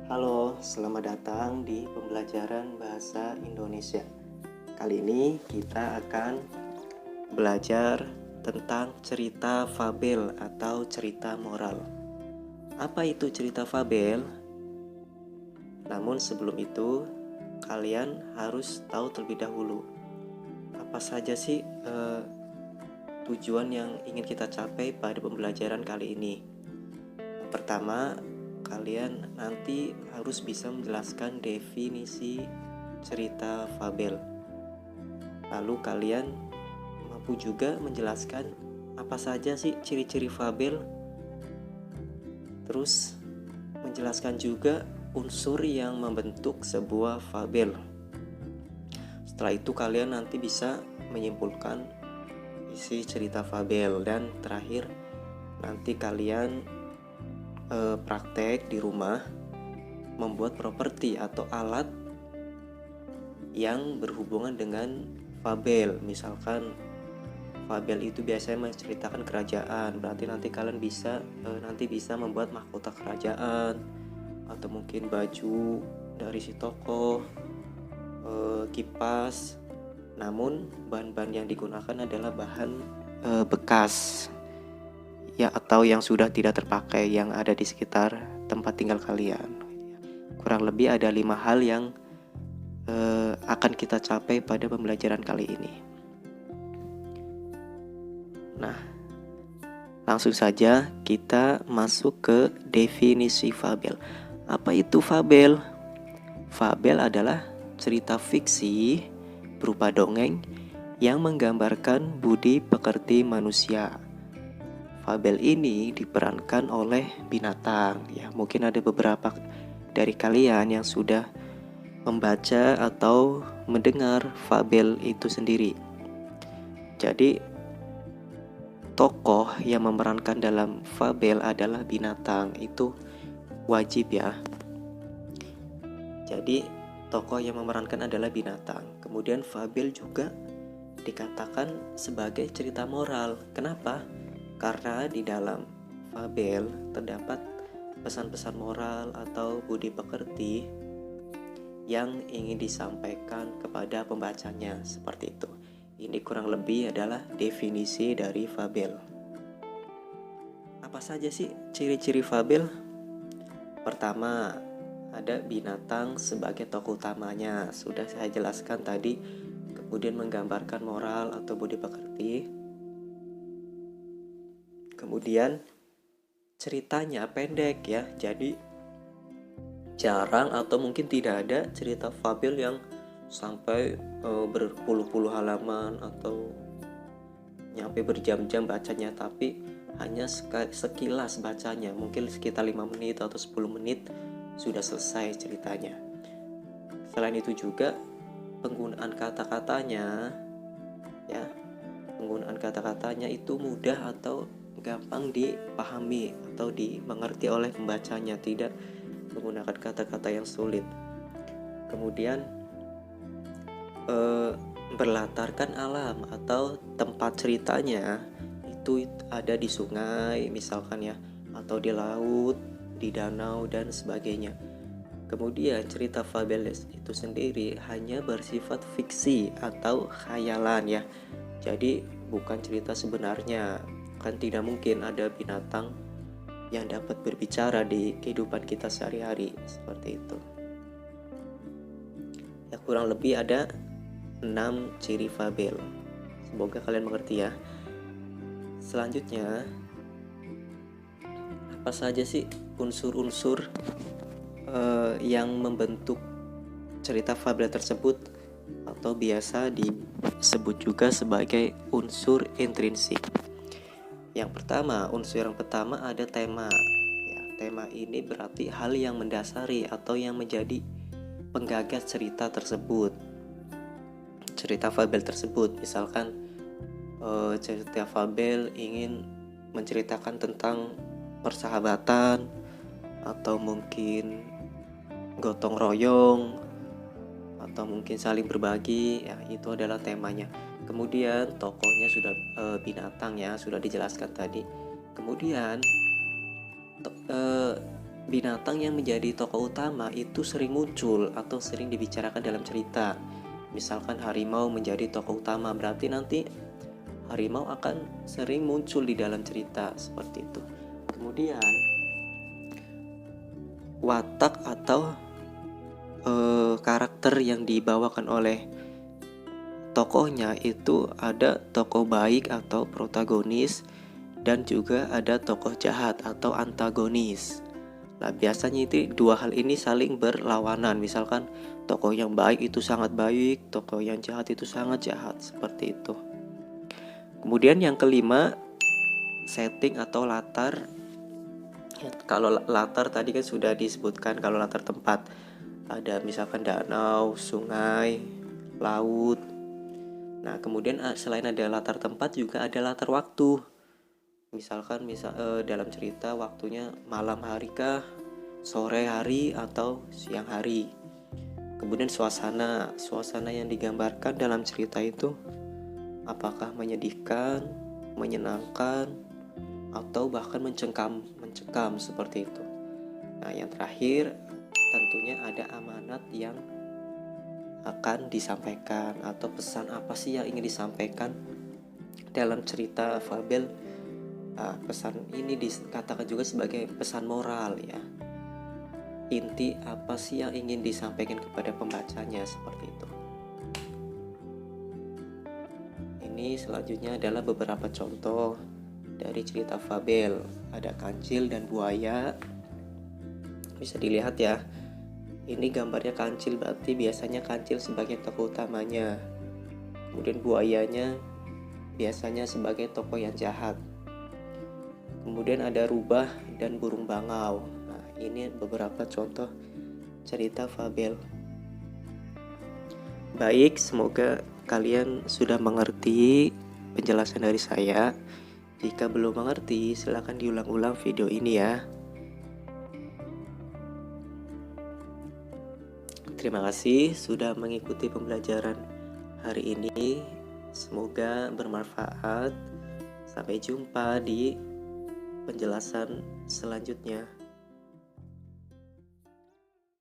Halo, selamat datang di pembelajaran bahasa Indonesia. Kali ini kita akan belajar tentang cerita fabel atau cerita moral. Apa itu cerita fabel? Namun sebelum itu, kalian harus tahu terlebih dahulu apa saja sih tujuan yang ingin kita capai pada pembelajaran kali ini. Yang pertama, kalian nanti harus bisa menjelaskan definisi cerita fabel. Lalu kalian mampu juga menjelaskan apa saja sih ciri-ciri fabel. Terus menjelaskan juga unsur yang membentuk sebuah fabel. Setelah itu kalian nanti bisa menyimpulkan isi cerita fabel. Dan terakhir nanti kalian praktek di rumah membuat properti atau alat yang berhubungan dengan fabel. Misalkan fabel itu biasanya menceritakan kerajaan, berarti nanti kalian bisa membuat mahkota kerajaan atau mungkin baju dari si tokoh, kipas. Namun bahan-bahan yang digunakan adalah bahan bekas ya, atau yang sudah tidak terpakai yang ada di sekitar tempat tinggal kalian. Kurang lebih ada 5 hal yang akan kita capai pada pembelajaran kali ini. Nah, langsung saja kita masuk ke definisi fabel. Apa itu fabel? Fabel adalah cerita fiksi berupa dongeng yang menggambarkan budi pekerti manusia. Fabel ini diperankan oleh binatang. Ya, mungkin ada beberapa dari kalian yang sudah membaca atau mendengar fabel itu sendiri. Jadi, tokoh yang memerankan dalam fabel adalah binatang. Itu wajib ya. Jadi, tokoh yang memerankan adalah binatang. Kemudian fabel juga dikatakan sebagai cerita moral. Kenapa? Karena di dalam fabel terdapat pesan-pesan moral atau budi pekerti yang ingin disampaikan kepada pembacanya, seperti itu. Ini kurang lebih adalah definisi dari fabel. Apa saja sih ciri-ciri fabel? Pertama, ada binatang sebagai tokoh utamanya. Sudah saya jelaskan tadi. Kemudian menggambarkan moral atau budi pekerti. Kemudian ceritanya pendek ya, jadi jarang atau mungkin tidak ada cerita fabel yang sampai berpuluh-puluh halaman atau nyampe berjam-jam bacanya, tapi hanya sekilas bacanya, mungkin sekitar 5 menit atau 10 menit sudah selesai ceritanya. Selain itu juga penggunaan kata-katanya ya, penggunaan kata-katanya itu mudah atau gampang dipahami atau dimengerti oleh pembacanya, tidak menggunakan kata-kata yang sulit. Kemudian berlatarkan alam atau tempat ceritanya itu ada di sungai misalkan ya, atau di laut, di danau dan sebagainya. Kemudian cerita fabel itu sendiri hanya bersifat fiksi atau khayalan ya. Jadi bukan cerita sebenarnya. Kan tidak mungkin ada binatang yang dapat berbicara di kehidupan kita sehari-hari, seperti itu. Ya, kurang lebih ada 6 ciri fabel. Semoga kalian mengerti ya. Selanjutnya, apa saja sih unsur-unsur yang membentuk cerita fabel tersebut, atau biasa disebut juga sebagai unsur intrinsik. Yang pertama, unsur yang pertama ada tema. Ya, tema ini berarti hal yang mendasari atau yang menjadi penggagas cerita tersebut. Cerita fabel tersebut, misalkan cerita fabel ingin menceritakan tentang persahabatan atau mungkin gotong royong atau mungkin saling berbagi, ya itu adalah temanya. Kemudian tokohnya sudah binatang ya, sudah dijelaskan tadi. Kemudian binatang yang menjadi tokoh utama itu sering muncul atau sering dibicarakan dalam cerita. Misalkan harimau menjadi tokoh utama, berarti nanti harimau akan sering muncul di dalam cerita seperti itu. Kemudian watak atau karakter yang dibawakan oleh tokohnya itu ada tokoh baik atau protagonis, dan juga ada tokoh jahat atau antagonis. Nah, biasanya itu dua hal ini saling berlawanan. Misalkan tokoh yang baik itu sangat baik, tokoh yang jahat itu sangat jahat, seperti itu. Kemudian yang kelima, setting atau latar. Kalau latar tadi kan sudah disebutkan, kalau latar tempat ada misalkan danau, sungai, laut. Nah, kemudian selain ada latar tempat juga ada latar waktu. Misalkan dalam cerita waktunya malam hari kah, sore hari, atau siang hari. Kemudian suasana yang digambarkan dalam cerita itu apakah menyedihkan, menyenangkan, atau bahkan mencekam seperti itu. Nah, yang terakhir tentunya ada amanat yang akan disampaikan atau pesan apa sih yang ingin disampaikan dalam cerita fabel. Pesan ini dikatakan juga sebagai pesan moral ya. Inti apa sih yang ingin disampaikan kepada pembacanya, seperti itu. Ini selanjutnya adalah beberapa contoh dari cerita fabel. Ada kancil dan buaya. Bisa dilihat ya. Ini gambarnya kancil, berarti biasanya kancil sebagai tokoh utamanya. Kemudian buayanya biasanya sebagai tokoh yang jahat. Kemudian ada rubah dan burung bangau. Nah, ini beberapa contoh cerita fabel. Baik, semoga kalian sudah mengerti penjelasan dari saya. Jika belum mengerti, silakan diulang-ulang video ini ya. Terima kasih sudah mengikuti pembelajaran hari ini. Semoga bermanfaat. Sampai jumpa di penjelasan selanjutnya.